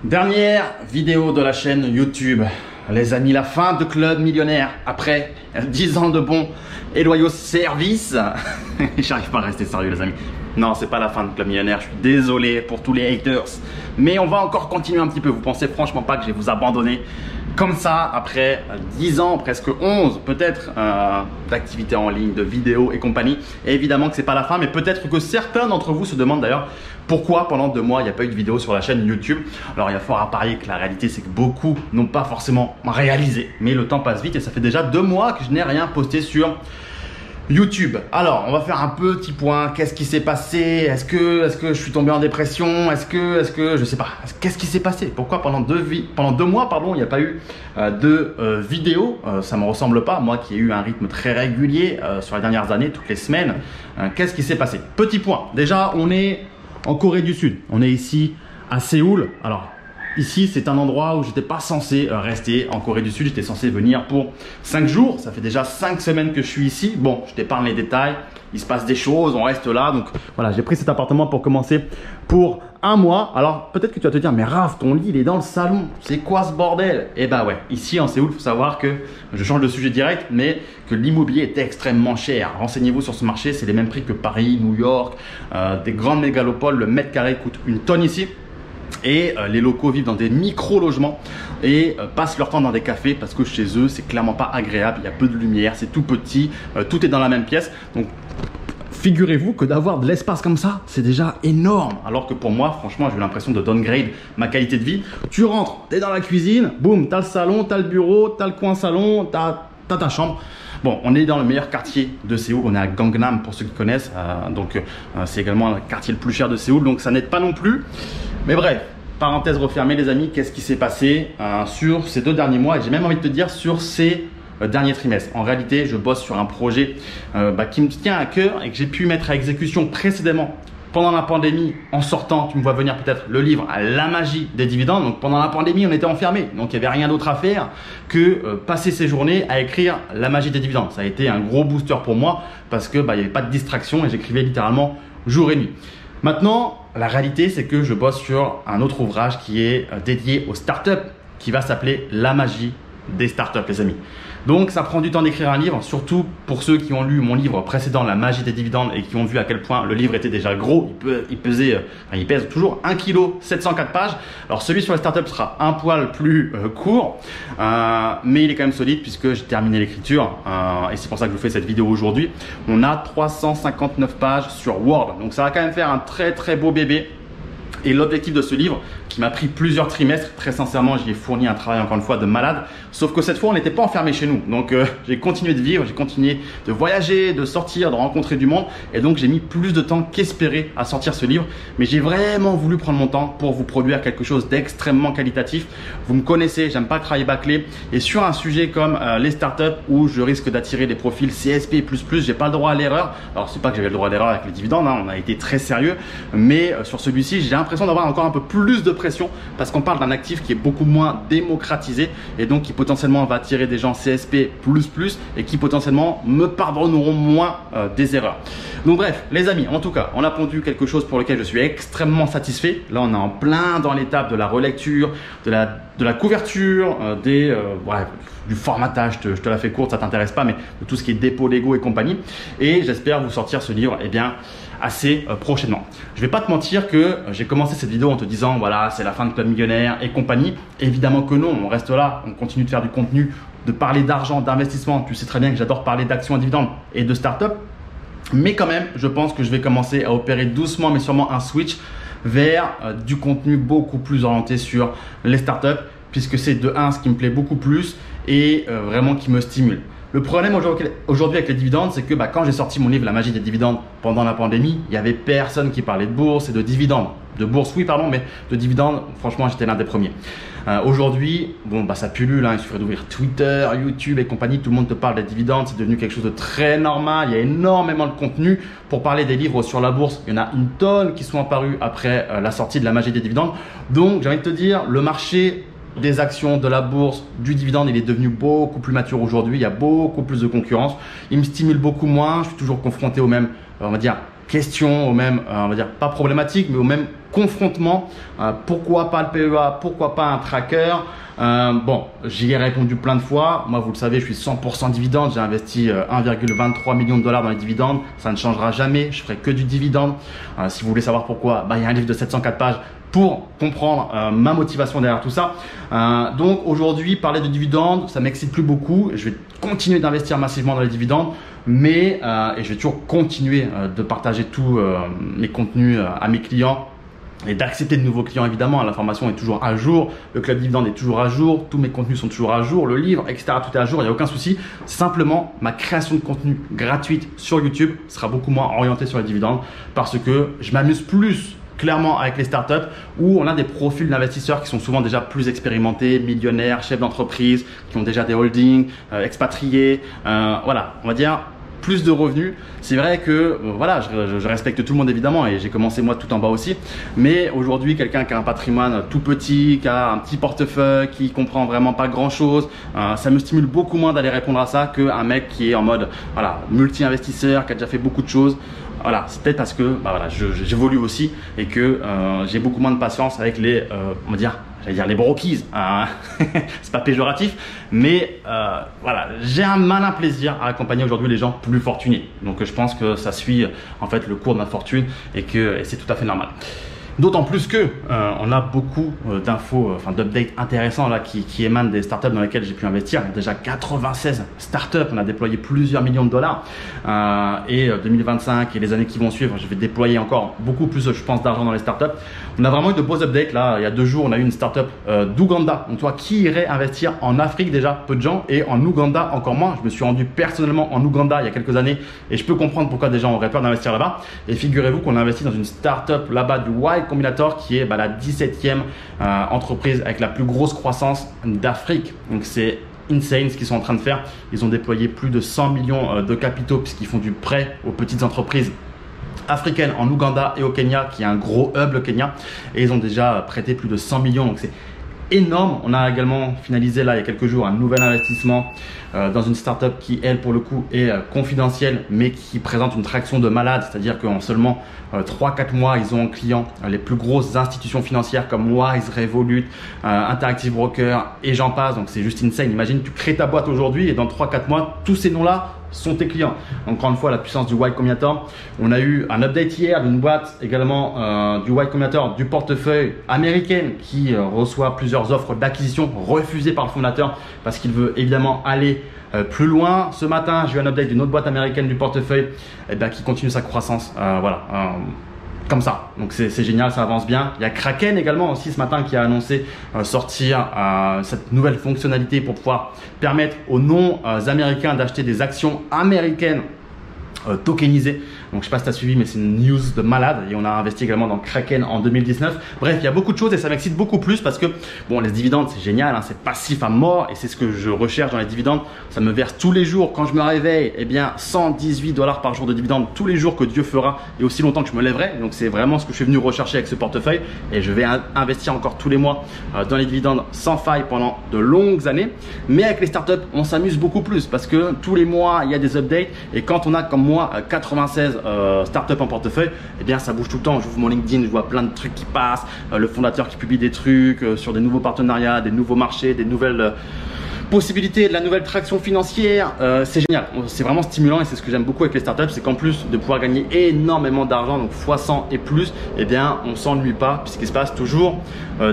Dernière vidéo de la chaîne YouTube. Les amis, la fin de Club Millionnaire. Après 10 ans de bons et loyaux services. J'arrive pas à rester sérieux les amis. Non, c'est pas la fin de Club Millionnaire. Je suis désolé pour tous les haters. Mais on va encore continuer un petit peu. Vous pensez franchement pas que je vais vous abandonner comme ça après 10 ans, presque 11 peut-être d'activités en ligne, de vidéos et compagnie. Et évidemment que c'est pas la fin, mais peut-être que certains d'entre vous se demandent d'ailleurs pourquoi pendant 2 mois il n'y a pas eu de vidéo sur la chaîne YouTube. Alors il y a fort à parier que la réalité c'est que beaucoup n'ont pas forcément réalisé, mais le temps passe vite et ça fait déjà 2 mois que je n'ai rien posté sur YouTube. Alors on va faire un petit point. Qu'est-ce qui s'est passé? Est-ce que je suis tombé en dépression? Est-ce que je sais pas. Qu'est-ce qui s'est passé? Pourquoi pendant 2 mois il n'y a pas eu de vidéo? Ça me ressemble pas, moi qui ai eu un rythme très régulier sur les dernières années, toutes les semaines. Qu'est-ce qui s'est passé? Petit point. Déjà on est en Corée du Sud. On est ici à Séoul. Alors ici, c'est un endroit où j'étais pas censé rester en Corée du Sud. J'étais censé venir pour 5 jours. Ça fait déjà 5 semaines que je suis ici. Bon, je t'épargne les détails. Il se passe des choses, on reste là. Donc voilà, j'ai pris cet appartement pour commencer pour 1 mois. Alors peut-être que tu vas te dire, mais Raph, ton lit il est dans le salon. C'est quoi ce bordel? Eh bah ouais, ici en Séoul, il faut savoir que, je change de sujet direct, mais que l'immobilier est extrêmement cher. Renseignez-vous sur ce marché, c'est les mêmes prix que Paris, New York, des grandes mégalopoles. Le mètre carré coûte une tonne ici. Et les locaux vivent dans des micro-logements et passent leur temps dans des cafés parce que chez eux, c'est clairement pas agréable. Il y a peu de lumière, c'est tout petit, tout est dans la même pièce. Donc, figurez-vous que d'avoir de l'espace comme ça, c'est déjà énorme. Alors que pour moi, franchement, j'ai eu l'impression de downgrade ma qualité de vie. Tu rentres, tu es dans la cuisine, boum, tu as le salon, tu as le bureau, tu as le coin salon, tu as ta chambre. Bon, on est dans le meilleur quartier de Séoul, on est à Gangnam pour ceux qui connaissent, c'est également le quartier le plus cher de Séoul, donc ça n'aide pas non plus. Mais bref, parenthèse refermée les amis, qu'est-ce qui s'est passé sur ces 2 derniers mois et j'ai même envie de te dire sur ces derniers trimestres. En réalité, je bosse sur un projet qui me tient à cœur et que j'ai pu mettre à exécution précédemment. Pendant la pandémie, en sortant, tu me vois venir peut-être le livre La magie des dividendes. Donc pendant la pandémie, on était enfermés. Donc il n'y avait rien d'autre à faire que passer ces journées à écrire La magie des dividendes. Ça a été un gros booster pour moi parce que il n'y avait pas de distraction et j'écrivais littéralement jour et nuit. Maintenant, la réalité, c'est que je bosse sur un autre ouvrage qui est dédié aux startups qui va s'appeler La magie des startups, les amis. Donc ça prend du temps d'écrire un livre, surtout pour ceux qui ont lu mon livre précédent, La magie des dividendes, et qui ont vu à quel point le livre était déjà gros. Il pèse toujours 1 kg 704 pages. Alors celui sur les startups sera un poil plus court, mais il est quand même solide puisque j'ai terminé l'écriture et c'est pour ça que je vous fais cette vidéo aujourd'hui. On a 359 pages sur Word, donc ça va quand même faire un très beau bébé. Et l'objectif de ce livre, qui m'a pris plusieurs trimestres, très sincèrement, j'y ai fourni un travail encore une fois de malade. Sauf que cette fois, on n'était pas enfermé chez nous. Donc, j'ai continué de vivre, j'ai continué de voyager, de sortir, de rencontrer du monde. Et donc, j'ai mis plus de temps qu'espéré à sortir ce livre. Mais j'ai vraiment voulu prendre mon temps pour vous produire quelque chose d'extrêmement qualitatif. Vous me connaissez, j'aime pas travailler bâclé. Et sur un sujet comme les startups où je risque d'attirer des profils CSP++, j'ai pas le droit à l'erreur. Alors, c'est pas que j'avais le droit à l'erreur avec les dividendes, hein, on a été très sérieux. Mais sur celui-ci, j'ai l'impression d'avoir encore un peu plus de pression parce qu'on parle d'un actif qui est beaucoup moins démocratisé et donc qui potentiellement va attirer des gens CSP++ et qui potentiellement me pardonneront moins des erreurs. Donc bref, les amis, en tout cas, on a pondu quelque chose pour lequel je suis extrêmement satisfait. Là, on est en plein dans l'étape de la relecture, de la couverture, du formatage, je te la fais courte, ça t'intéresse pas, mais de tout ce qui est dépôt Lego et compagnie. Et j'espère vous sortir ce livre assez prochainement. Je vais pas te mentir que j'ai commencé cette vidéo en te disant voilà, c'est la fin de Club Millionnaire et compagnie. Évidemment que non, on reste là, on continue de faire du contenu, de parler d'argent, d'investissement. Tu sais très bien que j'adore parler d'actions à dividendes et de start-up. Mais quand même, je pense que je vais commencer à opérer doucement mais sûrement un switch vers du contenu beaucoup plus orienté sur les startups puisque c'est de 1 ce qui me plaît beaucoup plus et vraiment qui me stimule. Le problème aujourd'hui avec les dividendes, c'est que quand j'ai sorti mon livre La magie des dividendes pendant la pandémie, il n'y avait personne qui parlait de bourse et de dividendes. De bourse, oui, pardon, mais de dividendes, franchement, j'étais l'un des premiers. Aujourd'hui, ça pullule, hein, il suffit d'ouvrir Twitter, YouTube et compagnie, tout le monde te parle des dividendes, c'est devenu quelque chose de très normal. Il y a énormément de contenu pour parler des livres sur la bourse. Il y en a une tonne qui sont apparus après la sortie de La magie des dividendes. Donc, j'ai envie de te dire, le marché des actions, de la bourse, du dividende, il est devenu beaucoup plus mature aujourd'hui. Il y a beaucoup plus de concurrence. Il me stimule beaucoup moins. Je suis toujours confronté aux mêmes, on va dire, questions, aux mêmes, on va dire, pas problématiques, mais aux mêmes confrontement. Pourquoi pas le PEA? Pourquoi pas un tracker? Bon, j'y ai répondu plein de fois. Moi, vous le savez, je suis 100% dividende. J'ai investi 1,23 million de dollars dans les dividendes. Ça ne changera jamais. Je ferai que du dividende. Si vous voulez savoir pourquoi, il y a un livre de 704 pages pour comprendre ma motivation derrière tout ça. Donc aujourd'hui, parler de dividendes, ça m'excite plus beaucoup. Je vais continuer d'investir massivement dans les dividendes, mais et je vais toujours continuer de partager tous mes contenus à mes clients et d'accepter de nouveaux clients évidemment. La formation est toujours à jour, le club dividende est toujours à jour, tous mes contenus sont toujours à jour, le livre, etc. Tout est à jour, il n'y a aucun souci. Simplement, ma création de contenu gratuite sur YouTube sera beaucoup moins orientée sur les dividendes parce que je m'amuse plus clairement avec les startups où on a des profils d'investisseurs qui sont souvent déjà plus expérimentés, millionnaires, chefs d'entreprise, qui ont déjà des holdings, expatriés, voilà, on va dire plus de revenus. C'est vrai que voilà, je respecte tout le monde évidemment et j'ai commencé moi tout en bas aussi, mais aujourd'hui quelqu'un qui a un patrimoine tout petit, qui a un petit portefeuille, qui comprend vraiment pas grand chose, ça me stimule beaucoup moins d'aller répondre à ça qu'un mec qui est en mode voilà, multi-investisseur, qui a déjà fait beaucoup de choses. Voilà, c'est peut-être parce que voilà, j'évolue aussi et que j'ai beaucoup moins de patience avec les, on va dire, j'allais dire les brokies, c'est pas péjoratif, mais voilà, j'ai un malin plaisir à accompagner aujourd'hui les gens plus fortunés. Donc je pense que ça suit en fait le cours de ma fortune et c'est tout à fait normal. D'autant plus que on a beaucoup d'infos, d'updates intéressants là qui émanent des startups dans lesquelles j'ai pu investir. Il y a déjà 96 startups, on a déployé plusieurs millions de dollars et 2025 et les années qui vont suivre, je vais déployer encore beaucoup plus, je pense, d'argent dans les startups. On a vraiment eu de beaux updates là. Il y a 2 jours, on a eu une startup d'Ouganda. Donc toi, qui irait investir en Afrique déjà? Peu de gens, et en Ouganda encore moins. Je me suis rendu personnellement en Ouganda il y a quelques années et je peux comprendre pourquoi des gens auraient peur d'investir là-bas. Et figurez-vous qu'on a investi dans une startup là-bas du Y Combinator qui est la 17e entreprise avec la plus grosse croissance d'Afrique. Donc c'est insane ce qu'ils sont en train de faire. Ils ont déployé plus de 100 millions de capitaux puisqu'ils font du prêt aux petites entreprises africaines en Ouganda et au Kenya, qui est un gros hub le Kenya, et ils ont déjà prêté plus de 100 millions. Donc c'est énorme. On a également finalisé là il y a quelques jours un nouvel investissement dans une startup qui elle pour le coup est confidentielle mais qui présente une traction de malade, c'est-à-dire qu'en seulement 3-4 mois ils ont en client les plus grosses institutions financières comme Wise, Revolut, Interactive Broker et j'en passe. Donc c'est juste insane. Imagine, tu crées ta boîte aujourd'hui et dans 3-4 mois tous ces noms là sont tes clients. Encore une fois, la puissance du Y Combinator. On a eu un update hier d'une boîte également du Y Combinator, du portefeuille américaine qui reçoit plusieurs offres d'acquisition refusées par le fondateur parce qu'il veut évidemment aller plus loin. Ce matin, j'ai eu un update d'une autre boîte américaine du portefeuille qui continue sa croissance. Comme ça, donc c'est génial, ça avance bien. Il y a Kraken également aussi ce matin qui a annoncé sortir cette nouvelle fonctionnalité pour pouvoir permettre aux non-américains d'acheter des actions américaines tokenisées. Donc je sais pas si tu as suivi, mais c'est une news de malade et on a investi également dans Kraken en 2019. Bref, il y a beaucoup de choses et ça m'excite beaucoup plus parce que bon, les dividendes c'est génial, c'est passif à mort et c'est ce que je recherche dans les dividendes. Ça me verse tous les jours quand je me réveille, 118 $ par jour de dividendes tous les jours que Dieu fera et aussi longtemps que je me lèverai. Donc c'est vraiment ce que je suis venu rechercher avec ce portefeuille et je vais investir encore tous les mois dans les dividendes sans faille pendant de longues années. Mais avec les startups, on s'amuse beaucoup plus parce que tous les mois il y a des updates et quand on a comme moi 96 startup en portefeuille, ça bouge tout le temps. J'ouvre mon LinkedIn, je vois plein de trucs qui passent, le fondateur qui publie des trucs sur des nouveaux partenariats, des nouveaux marchés, des nouvelles possibilités, de la nouvelle traction financière. C'est génial, c'est vraiment stimulant et c'est ce que j'aime beaucoup avec les startups, c'est qu'en plus de pouvoir gagner énormément d'argent, donc x100 et plus, on s'ennuie pas puisqu'il se passe toujours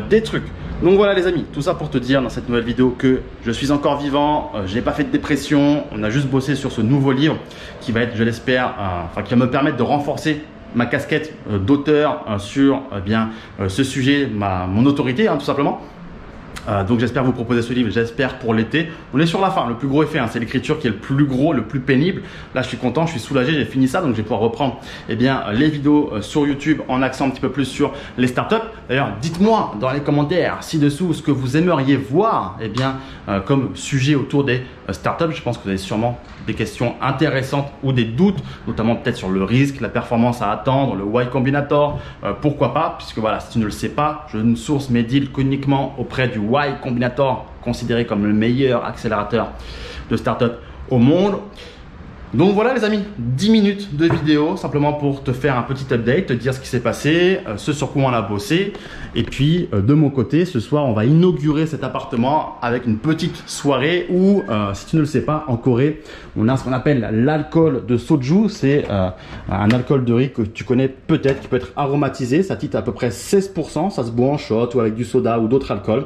des trucs. Donc voilà les amis, tout ça pour te dire dans cette nouvelle vidéo que je suis encore vivant, je n'ai pas fait de dépression, on a juste bossé sur ce nouveau livre qui va être, je l'espère, qui va me permettre de renforcer ma casquette d'auteur sur ce sujet, mon autorité tout simplement. Donc j'espère vous proposer ce livre, j'espère pour l'été. On est sur la fin, le plus gros effet, c'est l'écriture qui est le plus gros, le plus pénible. Là je suis content, je suis soulagé, j'ai fini ça, donc je vais pouvoir reprendre les vidéos sur YouTube en accent un petit peu plus sur les startups. D'ailleurs dites-moi dans les commentaires ci-dessous ce que vous aimeriez voir comme sujet autour des startups. Je pense que vous avez sûrement des questions intéressantes ou des doutes, notamment peut-être sur le risque, la performance à attendre, le Y Combinator, pourquoi pas, puisque voilà, si tu ne le sais pas, je ne source mes deals uniquement auprès du Y Combinator, considéré comme le meilleur accélérateur de start-up au monde. Donc voilà les amis, 10 minutes de vidéo simplement pour te faire un petit update, te dire ce qui s'est passé, ce sur quoi on a bossé. Et puis de mon côté, ce soir on va inaugurer cet appartement avec une petite soirée où, si tu ne le sais pas, en Corée, on a ce qu'on appelle l'alcool de soju. C'est un alcool de riz que tu connais peut-être, qui peut être aromatisé. Ça titre à peu près 16%, ça se boit en shot ou avec du soda ou d'autres alcools.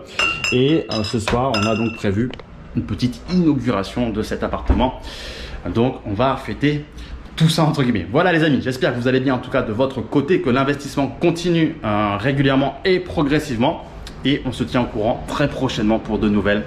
Et ce soir, on a donc prévu une petite inauguration de cet appartement. Donc on va fêter tout ça entre guillemets. Voilà les amis, j'espère que vous allez bien en tout cas de votre côté, que l'investissement continue régulièrement et progressivement. Et on se tient au courant très prochainement pour de nouvelles